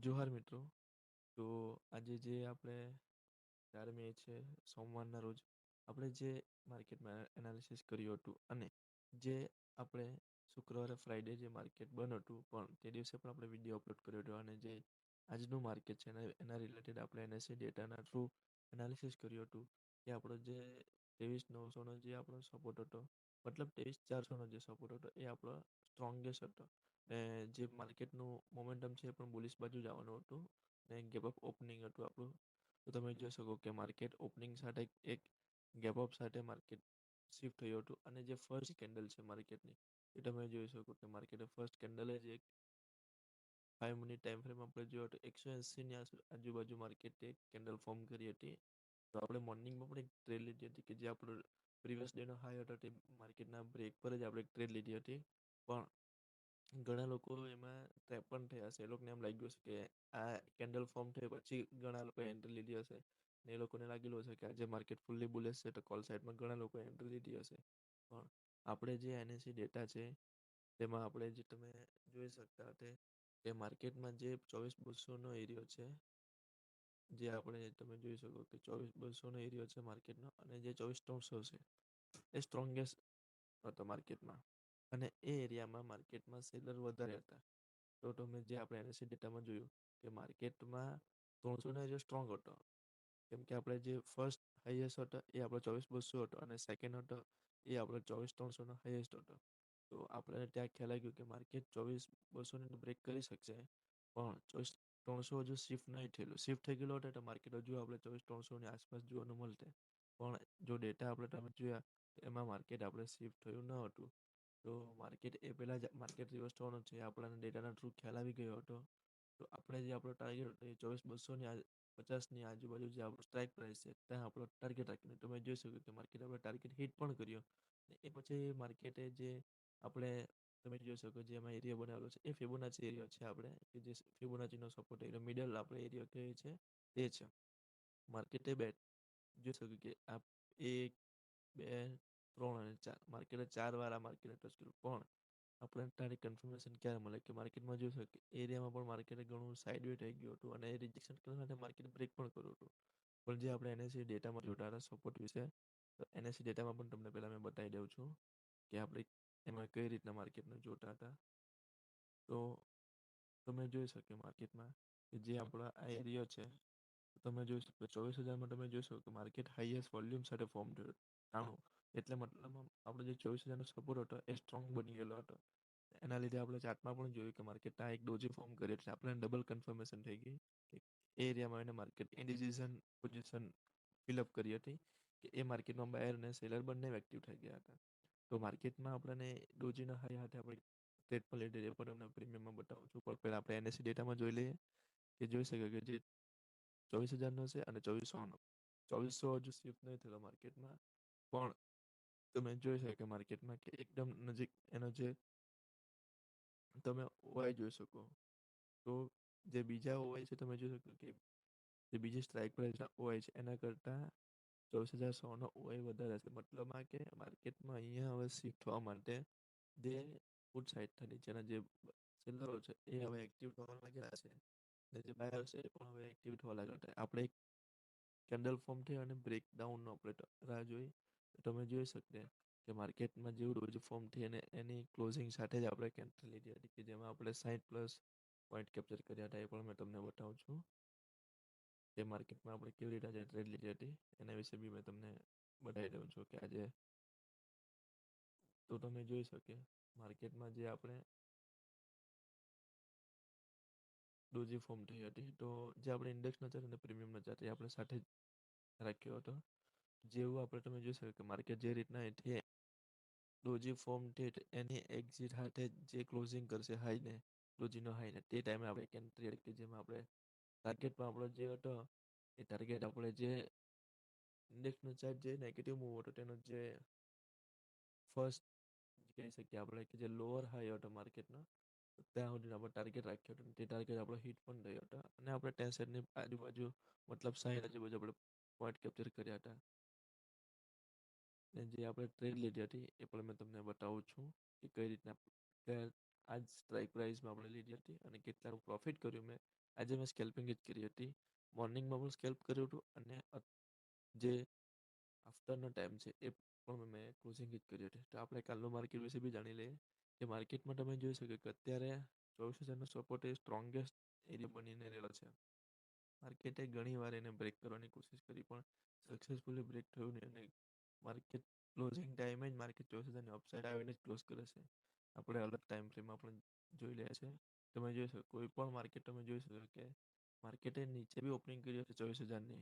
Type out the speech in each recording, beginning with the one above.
જોહાર મિત્રો. તો આજે જે આપણે 4 મે છે સોમવારના રોજ આપણે જે માર્કેટમાં એનાલિસિસ કર્યું હતું અને જે આપણે શુક્રવારે ફ્રાઈડે જે માર્કેટ બંધ હતું પણ તે દિવસે પણ આપણે વિડીયો અપલોડ કર્યો હતો અને જે આજનું માર્કેટ છે એના રિલેટેડ આપણે એનએસસી ડેટાના થ્રુ એનાલિસિસ કર્યું હતું કે આપણો જે 23,900નો જે આપણો સપોર્ટ હતો મતલબ 23,400નો જે સપોર્ટ હતો એ આપણો સ્ટ્રોંગેસ્ટ હતો. ને જે માર્કેટનું મોમેન્ટમ છે એ પણ બુલિશ બાજુ જવાનું હતું ને ગેપ અપ ઓપનિંગ હતું આપણું. તો તમે જોઈ શકો કે માર્કેટ ઓપનિંગ સાથે એક ગેપ અપ સાથે માર્કેટ શિફ્ટ થયું હતું અને જે ફર્સ્ટ કેન્ડલ છે માર્કેટની એ તમે જોઈ શકો કે માર્કેટે ફર્સ્ટ કેન્ડલે જ એક 5 મિનિટ ટાઈમ ફ્રેમ આપણે જોયો તો 180ની આજુબાજુ માર્કેટે કેન્ડલ ફોર્મ કરી હતી. તો આપણે મોર્નિંગમાં પણ એક ટ્રેડ લીધી હતી કે જે આપણો પ્રીવિયસ ડેનો હાઈ હતો તે માર્કેટના બ્રેક પર જ આપણે ટ્રેડ લીધી હતી. પણ ઘણા લોકો એમાં ટ્રેપ પણ થયા હશે. એ લોકોને એમ લાગ્યું હશે કે આ કેન્ડલ ફોર્મ થયા પછી ઘણા લોકોએ એન્ટ્રી લીધી હશે ને એ લોકોને લાગેલું હશે કે આજે માર્કેટ ફૂલ્લી બુલિશ છે તો કોલ સાઈડમાં ઘણા લોકોએ એન્ટ્રી લીધી હશે. પણ આપણે જે એનએસસી ડેટા છે તેમાં આપણે જે તમે જોઈ શકતા હતા કે માર્કેટમાં જે 24,200નો એરિયો છે જે આપણે તમે જોઈ શકો કે 24,200નો એરિયો છે માર્કેટનો અને જે 24,300 છે એ સ્ટ્રોંગેસ્ટ હતો માર્કેટમાં અને એ એરિયામાં માર્કેટમાં સેલર વધારે હતા. તો તમે જે આપણે એનએસસી ડેટામાં જોયું કે માર્કેટમાં 300નો એરિયો સ્ટ્રોંગ હતો. કેમ કે આપણે જે ફર્સ્ટ હાઈએસ્ટ હતો એ આપણો 24,200 હતો અને સેકન્ડ હતો એ આપણો 24,300નો હાઈએસ્ટ હતો. તો આપણે ત્યાં ખ્યાલ આવી ગયું કે માર્કેટ 24,200ને બ્રેક કરી શકશે પણ 24,300 હજુ શિફ્ટ નહીં થયેલું. શિફ્ટ થઈ ગયેલું હોત તો માર્કેટ હજુ આપણે 24,300ની આસપાસ જોવાનું મળતે. પણ જો ડેટા આપણે તમે જોયા તો એમાં માર્કેટ આપણે શિફ્ટ થયું ન હતું. તો માર્કેટ એ પહેલાં જ માર્કેટ રિવર્સ થવાનું છે આપણાને ડેટાના થ્રુ ખ્યાલ આવી ગયો હતો. તો આપણે જે આપણો ટાર્ગેટ હતો એ 24,250ની આજુબાજુ જે આપણો સ્ટ્રાઇક પ્રાઇસ છે ત્યાં આપણો ટાર્ગેટ રાખીને તમે જોઈ શકો કે માર્કેટ આપણે ટાર્ગેટ હિટ પણ કર્યો. એ પછી માર્કેટે જે આપણે તમે જોઈ શકો જે એમાં એરિયા બનાવેલો છે એ ફિબોનાચી એરિયા છે આપણે કે જે ફિબોનાચીનો સપોર્ટ એરિયા મિડલ આપણે એરિયા કહે છે તે છે. માર્કેટે જોઈ શકો કે આ 1, 2, 3 અને 4 માર્કેટે 4 વાર આ માર્કેટે ટચ કર્યું પણ આપણને તારી કન્ફર્મેશન ક્યારે મળે કે માર્કેટમાં જોઈ શકો કે એરિયામાં પણ માર્કેટે ઘણું સાઇડ વે થઈ ગયું હતું અને એ રિજેક્શન કરવા માટે માર્કેટ બ્રેક પણ કર્યું હતું. પણ જે આપણે એનએસસી ડેટામાં જોતા હતા સપોર્ટ વિશે તો એનએસસી ડેટામાં પણ તમને પહેલાં મેં બતાવી દઉં છું કે આપણે એમાં કઈ રીતના માર્કેટને જોતા હતા. તો તમે જોઈ શકો માર્કેટમાં કે જે આપણા આ એરિયો છે તમે જોઈ શકો 24,000માં તમે જોઈ શકો કે માર્કેટ હાઈએસ્ટ વોલ્યુમ સાથે ફોર્મ થયું ટાણું એટલે મતલબ આપણે જે 24,000નો સપોર્ટ હતો એ સ્ટ્રોંગ બની ગયેલો હતો. એના લીધે આપણે ચાર્ટમાં પણ જોયું કે માર્કેટ આ એક ડોજી ફોર્મ કરી એટલે આપણે ડબલ કન્ફર્મેશન થઈ ગઈ કે એ એરિયામાં એને માર્કેટ ઇનડિસિઝન પોઝિશન ફિલઅપ કરી હતી કે એ માર્કેટમાં બાયર અને સેલર બંને એક્ટિવ થઈ ગયા હતા. તો માર્કેટમાં આપણને ડોજીના હાઈ હાથે આપણે ટ્રેડ પર લીધી એ પણ તમને પ્રીમિયમમાં બતાવું છું. પણ પહેલાં આપણે એનએસસી ડેટામાં જોઈ લઈએ કે જોઈ શકે કે જે 24,000નો છે અને 24,100નો 2400 હજુ શિફ્ટ નહીં થયેલો માર્કેટમાં પણ તમે જોઈ શકો કે માર્કેટમાં કે એકદમ નજીક એનો જે તમે ઓઆઈ જોઈ શકો તો જે બીજા ઓઆઈ છે તમે જોઈ શકો કે જે બીજી સ્ટ્રાઇક પ્રાઇસ ઓઆઈ છે એના કરતાં 24,100નો ઓઆઈ વધારે છે. મતલબમાં કે માર્કેટમાં અહીંયા હવે શિફ્ટ થવા માટે જે ફૂડ સાઇડના નીચેના જે સેલરો છે એ હવે એક્ટિવ થવા લાગ્યા છે ને જે બાયર છે એ પણ હવે એક્ટિવ થવા લાગ્યા છે. આપણે એક કેન્ડલ ફોર્મ થઈ અને બ્રેકડાઉનનો આપણે રાહ જોઈ તમે જોઈ શકતે કે માર્કેટમાં જેવું ડોજી ફોર્મ થઈ અને એની ક્લોઝિંગ સાથે જ આપણે કેન્ટ્રી લીધી હતી કે જેમાં આપણે 60+ પોઈન્ટ કેપ્ચર કર્યા હતા. એ પણ મેં તમને બતાવું છું કે માર્કેટમાં આપણે કેવી રીતે આજે ટ્રેડ લીધી હતી એના વિશે બી મેં તમને બતાવી દઉં છું કે આજે તો તમે જોઈ શકે માર્કેટમાં જે આપણે ડોજી ફોર્મ થઈ હતી તો જે આપણે ઇન્ડેક્સના ચાર્ટ અને પ્રીમિયમના ચાર્ટ એ આપણે સાથે જ રાખ્યો હતો. જેવું આપણે તમે જોઈ શકો કે માર્કેટ જે રીતના એથી ડોજી ફોર્મ થઈ એની એક્ઝિટ હાથે જે ક્લોઝિંગ કરશે હાઈને ડોજીનો હાઈને તે ટાઈમે આપણે એક એન્ટ્રી કે જેમાં આપણે ટાર્ગેટમાં આપણો જે હતો એ ટાર્ગેટ આપણે જે ઇન્ડેક્સનો ચાર્ટ જે નેગેટિવ મૂવ હતો તેનો જે ફર્સ્ટ કહી શકીએ આપણે કે જે લોઅર હાઈ હતો માર્કેટનો ત્યાં સુધી આપણે ટાર્ગેટ રાખ્યો હતો તે ટાર્ગેટ આપણો હિટ પણ થયો હતો અને આપણે 10 સેન્ટની આજુબાજુ મતલબ 60 આજુબાજુ આપણે પોઈન્ટ કેપ્ચર કર્યા હતા. ને જે આપણે ટ્રેડ લીધી હતી એ પણ મેં તમને બતાવું છું કે કઈ રીતના આ જ સ્ટ્રાઇક પ્રાઇસમાં આપણે લીધી હતી અને કેટલાનું પ્રોફિટ કર્યું મેં. આજે મેં સ્કેલ્પિંગ જ કરી હતી. મોર્નિંગમાં પણ સ્કેલ્પ કર્યું હતું અને જે આફ્ટરનો ટાઈમ છે એ પણ મેં ક્લોઝિંગ જ કરી હતી. તો આપણે કાલનું માર્કેટ વિશે બી જાણી લઈએ કે માર્કેટમાં તમે જોઈ શકો કે અત્યારે 24,000નો સપોર્ટ એ સ્ટ્રોંગેસ્ટ એરિયા બનીને રહેલો છે. માર્કેટે ઘણી વાર એને બ્રેક કરવાની કોશિશ કરી પણ સક્સેસફુલી બ્રેક થયું નહીં અને માર્કેટ ક્લોઝિંગ ટાઈમે જ માર્કેટ 24,000ની અપસાઇડ આવીને જ ક્લોઝ કરે છે. આપણે અલગ ટાઈમ ફ્રેમમાં પણ જોઈ રહ્યા છે. તમે જોઈ શકો કોઈ પણ માર્કેટ તમે જોઈ શકો કે માર્કેટે નીચે બી ઓપનિંગ કરી હશે 24,000ની.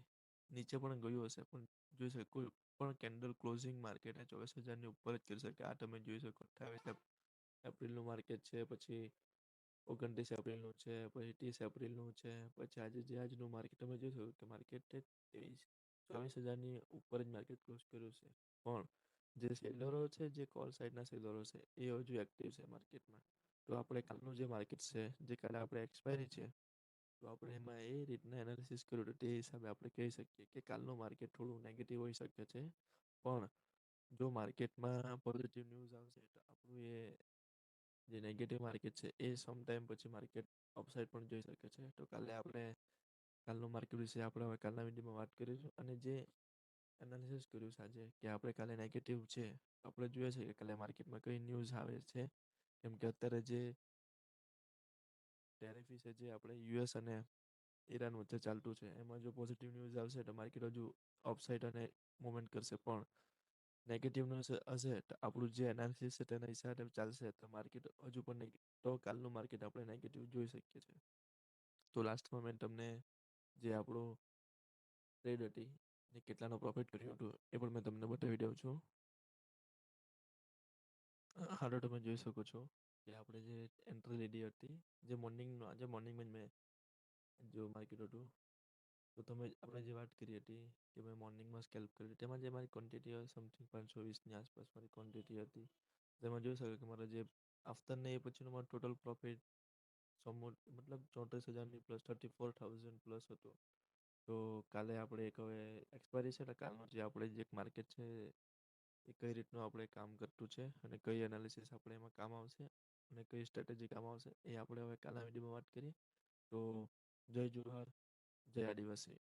નીચે પણ ગયું હશે પણ જોઈ શકો કોઈ પણ કેન્ડલ ક્લોઝિંગ માર્કેટે 24,000ની ઉપર જ કરી શકે. આ તમે જોઈ શકો 28 એપ્રિલનું માર્કેટ છે, પછી 29 એપ્રિલનું છે, પછી 30 એપ્રિલનું છે, પછી આજે જે આજનું માર્કેટ તમે જોઈ શકો કે માર્કેટે 24,000ની ઉપર જ માર્કેટ ક્લોઝ કર્યું છે. પણ જે સેલરો છે, જે કોલ સાઇડના સેલરો છે એ હજુ એક્ટિવ છે માર્કેટમાં. તો આપણે કાલનું જે માર્કેટ છે, જે કાલે આપણે એક્સપાયરી છે, તો આપણે એમાં એ રીતના એનાલિસિસ કર્યું તો તે હિસાબે આપણે કહી શકીએ કે કાલનું માર્કેટ થોડું નેગેટિવ હોઈ શકે છે. પણ જો માર્કેટમાં પોઝિટિવ ન્યૂઝ આવશે તો આપણું એ જે નેગેટિવ માર્કેટ છે એ સમ ટાઈમ પછી માર્કેટ અપસાઇડ પણ જઈ શકે છે. તો કાલે આપણે કાલનું માર્કેટ વિશે આપણે હવે કાલના વિડીયોમાં વાત કરીશું અને જે એનાલિસિસ કર્યું છે આજે કે આપણે કાલે નેગેટિવ છે, આપણે જોઈએ છે કે કાલે માર્કેટમાં કઈ ન્યૂઝ આવે છે. કેમ કે અત્યારે જે ટેરિફ વિશે જે આપણે યુએસ અને ઈરાન વચ્ચે ચાલતું છે એમાં જો પોઝિટિવ ન્યૂઝ આવશે તો માર્કેટ હજુ અપસાઇડ અને મૂવમેન્ટ કરશે. પણ નેગેટિવ ન્યૂઝ હશે તો આપણું જે એનાલિસિસ છે તેના હિસાબે ચાલશે તો માર્કેટ હજુ પણ તો કાલનું માર્કેટ આપણે નેગેટિવ જોઈ શકીએ છીએ. તો લાસ્ટમાં મેં તમને જે આપણું ટ્રેડ હતી ને કેટલાનો પ્રોફિટ કર્યું હતું એ પણ મેં તમને બતાવી દઉં છું. હાલો તમે જોઈ શકો છો કે આપણે જે એન્ટ્રી લીધી હતી જે આજે મોર્નિંગમાં જ મેં જો માર્કેટ હતું તો આપણે જે વાત કરી હતી કે મેં મોર્નિંગમાં સ્કેલ્પ કરી તેમાં જે મારી ક્વોન્ટિટી સમથિંગ 520ની આસપાસ મારી ક્વોન્ટિટી હતી. તેમાં જોઈ શકો કે મારા જે આફ્ટરને એ પછીનો મારો ટોટલ પ્રોફિટ મતલબ 34,000ની પ્લસ 34,000 પ્લસ હતો. તો કાલે આપણે એક હવે એક્સપાયરી છે ને કાલનું જે આપણે જે માર્કેટ છે એ કઈ રીતનું આપણે કામ કરતું છે અને કઈ એનાલિસિસ આપણે એમાં કામ આવશે અને કઈ સ્ટ્રેટેજી કામ આવશે એ આપણે હવે કાલના વિડીયોમાં વાત કરીએ. તો જય જોહાર, જય આદિવાસી.